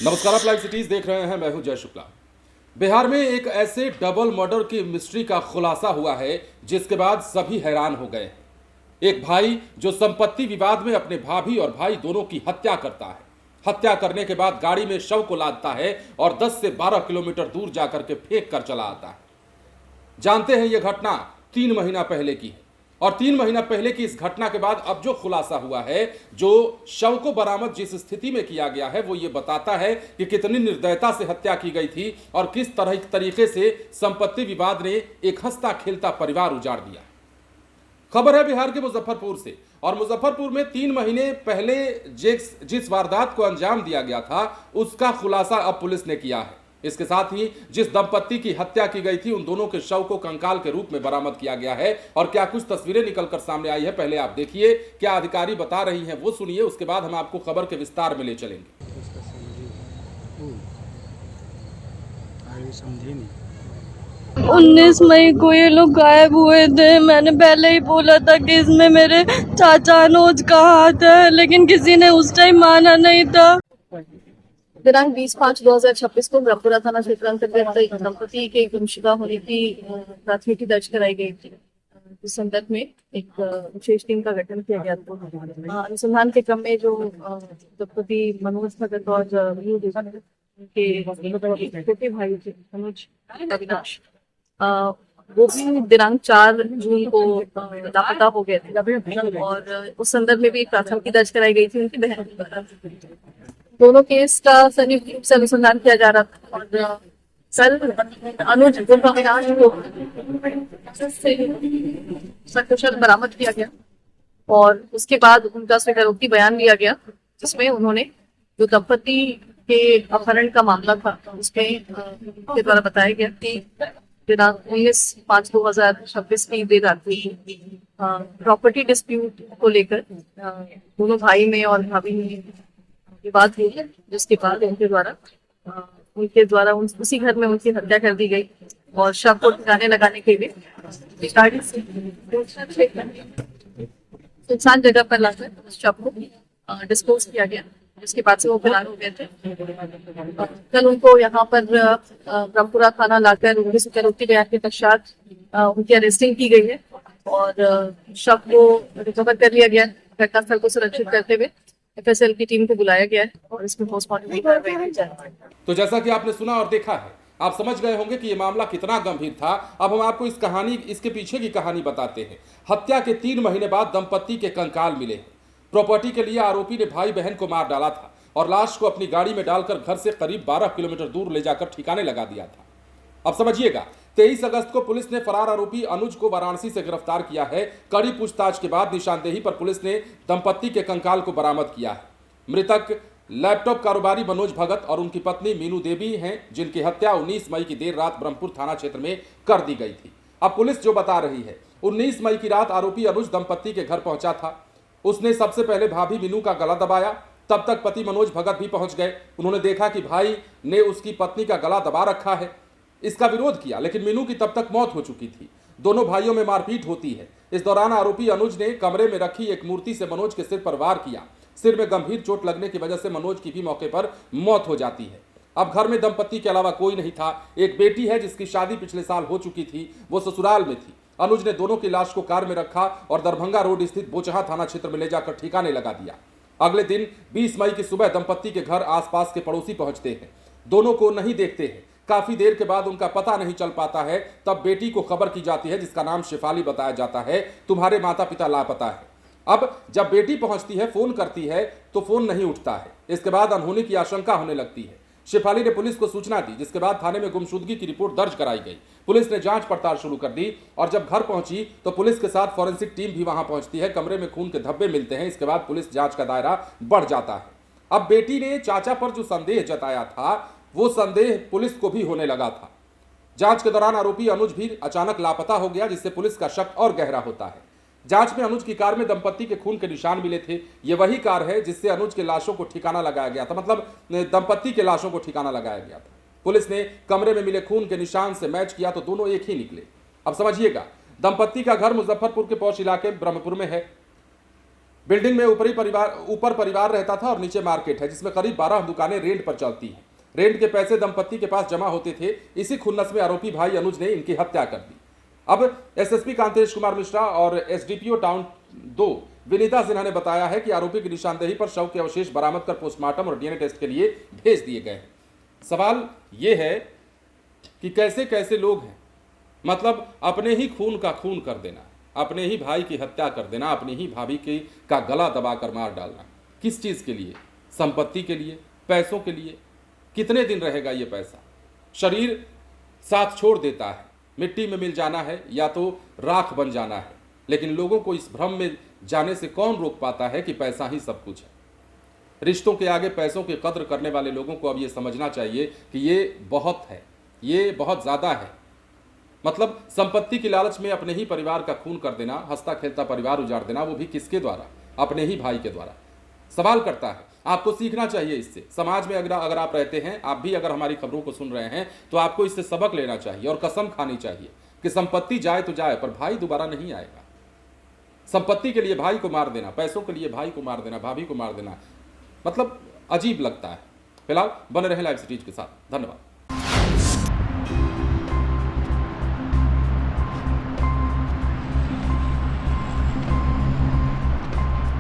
नमस्कार, आप live cities देख रहे हैं। मैं हूं जय शुक्ला। बिहार में एक ऐसे डबल मर्डर की मिस्ट्री का खुलासा हुआ है जिसके बाद सभी हैरान हो गए। एक भाई जो संपत्ति विवाद में अपने भाभी और भाई दोनों की हत्या करता है। हत्या करने के बाद गाड़ी में शव को लादता है और 10 से 12 किलोमीटर दूर जाकर के फेंक कर चला आता है। जानते हैं यह घटना 3 महीना पहले की है और 3 महीना पहले की इस घटना के बाद अब जो खुलासा हुआ है, जो शव को बरामद जिस स्थिति में किया गया है, वो ये बताता है कि कितनी निर्दयता से हत्या की गई थी और किस तरीके से संपत्ति विवाद ने एक हंसता खेलता परिवार उजाड़ दिया। खबर है बिहार के मुजफ्फरपुर से, और मुजफ्फरपुर में 3 महीने पहले जिस वारदात को अंजाम दिया गया था उसका खुलासा अब पुलिस ने किया है। इसके साथ ही जिस दंपत्ति की हत्या की गई थी उन दोनों के शव को कंकाल के रूप में बरामद किया गया है। और क्या कुछ तस्वीरें निकलकर सामने आई है, पहले आप देखिए क्या अधिकारी बता रही हैं वो सुनिए, उसके बाद हम आपको खबर के विस्तार में ले चलेंगे। 19 मई को ये लोग गायब हुए थे। मैंने पहले ही बोला था कि इसमें मेरे चाचा अनुज का हाथ है, लेकिन किसी ने उस टाइम माना नहीं था। दिनांक 20/5/2026 को ब्रह्मपुरा थाना क्षेत्र अंतर्गत दंपति के गुमशुदा होने की प्राथमिकी दर्ज कराई गई थी। इस संदर्भ में एक विशेष टीम का गठन किया गया था। अनुसंधान के क्रम में जो दंपति मनोज भगत और के छोटे भाई थे अनुज अविनाश, वो भी दिनांक 4 जून को लापता हो गए थे और उस संदर्भ में भी एक प्राथमिकी दर्ज कराई गई थी उनकी बहन द्वारा। दोनों केस का संयुक्त रूप से अनुसंधान किया जा रहा था और कल अनुज अविनाश को सकुशल बरामद किया गया और उसके बाद उनका स्वीकारोक्ति बयान लिया गया, जिसमें उन्होंने जो दंपति के अपहरण का मामला था उसमें के द्वारा बताया गया कि दिनांक 19/5/2026 की देर रात्रि प्रॉपर्टी डिस्प्यूट को लेकर दोनों भाई में और भाभी में विवाद हुई, जिसके बाद उनके द्वारा उसी घर में उनकी हत्या कर दी गई और शव को ठिकाने लगाने के लिए गाड़ी से सुनसान जगह पर लाकर शव को डिस्पोज किया गया, जिसके बाद से वो फरार हो गए थे। कल उनको यहाँ पर ब्रह्मपुरा थाना लाकर उनकी स्वीकारोक्ति बयान के पश्चात उनकी अरेस्टिंग की गई है और शव को रिकवर कर लिया गया। घटनास्थल को सुरक्षित करते हुए FSL की टीम को बुलाया गया है और इसमें पोस्टमार्टम की कार्रवाई की जा रही है। तो जैसा कि आपने सुना और देखा है, आप समझ गए होंगे कि यह मामला कितना गंभीर था। अब हम आपको इसके पीछे की कहानी बताते हैं। हत्या के 3 महीने बाद दंपत्ति के कंकाल मिले हैं। प्रॉपर्टी के लिए आरोपी ने भाई बहन को मार डाला था और लाश को अपनी गाड़ी में डालकर घर से करीब 12 किलोमीटर दूर ले जाकर ठिकाने लगा दिया था। अब समझिएगा, 23 अगस्त को पुलिस ने फरार आरोपी अनुज को वाराणसी से गिरफ्तार किया है। कड़ी पूछताछ के बाद निशानदेही पर पुलिस ने दंपत्ति के कंकाल को बरामद किया है। मृतक लैपटॉप कारोबारी मनोज भगत और उनकी पत्नी मीनू देवी हैं, जिनकी हत्या 19 मई की देर रात ब्रह्मपुर थाना क्षेत्र में कर दी गई थी। अब पुलिस जो बता रही है, 19 मई की रात आरोपी अनुज दंपत्ति के घर पहुंचा था। उसने सबसे पहले भाभी मीनू का गला दबाया। तब तक पति मनोज भगत भी पहुंच गए। उन्होंने देखा कि भाई ने उसकी पत्नी का गला दबा रखा है। इसका विरोध किया, लेकिन मीनू की तब तक मौत हो चुकी थी। दोनों भाइयों में मारपीट होती है। इस दौरान आरोपी अनुज ने कमरे में रखी एक मूर्ति से मनोज के सिर पर वार किया। सिर में गंभीर चोट लगने की वजह से मनोज की भी मौके पर मौत हो जाती है। अब घर में दंपत्ति के अलावा कोई नहीं था। एक बेटी है जिसकी शादी पिछले साल हो चुकी थी, वो ससुराल में थी। अनुज ने दोनों की लाश को कार में रखा और दरभंगा रोड स्थित बोचहा थाना क्षेत्र में ले जाकर ठिकाने लगा दिया। अगले दिन 20 मई की सुबह दंपत्ति के घर आसपास के पड़ोसी पहुंचते हैं। दोनों को नहीं देखते हैं। काफी देर के बाद उनका पता नहीं चल पाता है। तब बेटी को खबर की जाती है, जिसका नाम शेफाली बताया जाता है, तुम्हारे माता पिता लापता है। अब जब बेटी पहुंचती है, फोन करती है तो फोन नहीं उठता है। इसके बाद अनहोनी की आशंका होने लगती है। शेफाली ने पुलिस को सूचना दी, जिसके बाद थाने में गुमशुदगी की रिपोर्ट दर्ज कराई गई। पुलिस ने जांच पड़ताल शुरू कर दी और जब घर पहुंची तो पुलिस के साथ फॉरेंसिक टीम भी वहां पहुंचती है। कमरे में खून के धब्बे मिलते हैं। इसके बाद पुलिस जांच का दायरा बढ़ जाता है। अब बेटी ने चाचा पर जो संदेह जताया था, वो संदेह पुलिस को भी होने लगा था। जांच के दौरान आरोपी अनुज भी अचानक लापता हो गया, जिससे पुलिस का शक और गहरा होता है। जांच में अनुज की कार में दंपत्ति के खून के निशान मिले थे। ये वही कार है जिससे अनुज के लाशों को ठिकाना लगाया गया था, मतलब दंपत्ति के लाशों को ठिकाना लगाया गया था। पुलिस ने कमरे में मिले खून के निशान से मैच किया तो दोनों एक ही निकले। अब समझिएगा, दंपत्ति का घर मुजफ्फरपुर के पौष इलाके ब्रह्मपुर में है। बिल्डिंग में ऊपर परिवार रहता था और नीचे मार्केट है, जिसमें करीब 12 दुकानें रेंट पर चलती हैं। रेंट के पैसे दंपत्ति के पास जमा होते थे। इसी खुन्नस में आरोपी भाई अनुज ने इनकी हत्या कर दी। अब एसएसपी कांतेश कुमार मिश्रा और एसडीपीओ टाउन 2 विनीता सिन्हा ने बताया है कि आरोपी की निशानदेही पर शव के अवशेष बरामद कर पोस्टमार्टम और डीएनए टेस्ट के लिए भेज दिए गए हैं। सवाल यह है कि कैसे कैसे लोग हैं, मतलब अपने ही खून का खून कर देना, अपने ही भाई की हत्या कर देना, अपनी ही भाभी का गला दबाकर मार डालना। किस चीज़ के लिए? संपत्ति के लिए, पैसों के लिए। कितने दिन रहेगा ये पैसा? शरीर साथ छोड़ देता है, मिट्टी में मिल जाना है या तो राख बन जाना है। लेकिन लोगों को इस भ्रम में जाने से कौन रोक पाता है कि पैसा ही सब कुछ है। रिश्तों के आगे पैसों की कद्र करने वाले लोगों को अब ये समझना चाहिए कि ये बहुत है, ये बहुत ज़्यादा है। मतलब संपत्ति की लालच में अपने ही परिवार का खून कर देना, हंसता खेलता परिवार उजाड़ देना, वो भी किसके द्वारा? अपने ही भाई के द्वारा। सवाल करता है, आपको सीखना चाहिए इससे। समाज में अगर आप रहते हैं, आप भी अगर हमारी खबरों को सुन रहे हैं, तो आपको इससे सबक लेना चाहिए और कसम खानी चाहिए कि संपत्ति जाए तो जाए, पर भाई दोबारा नहीं आएगा। संपत्ति के लिए भाई को मार देना, पैसों के लिए भाई को मार देना, भाभी को मार देना, मतलब अजीब लगता है। फिलहाल बने रहें लाइव सिटीज के साथ। धन्यवाद।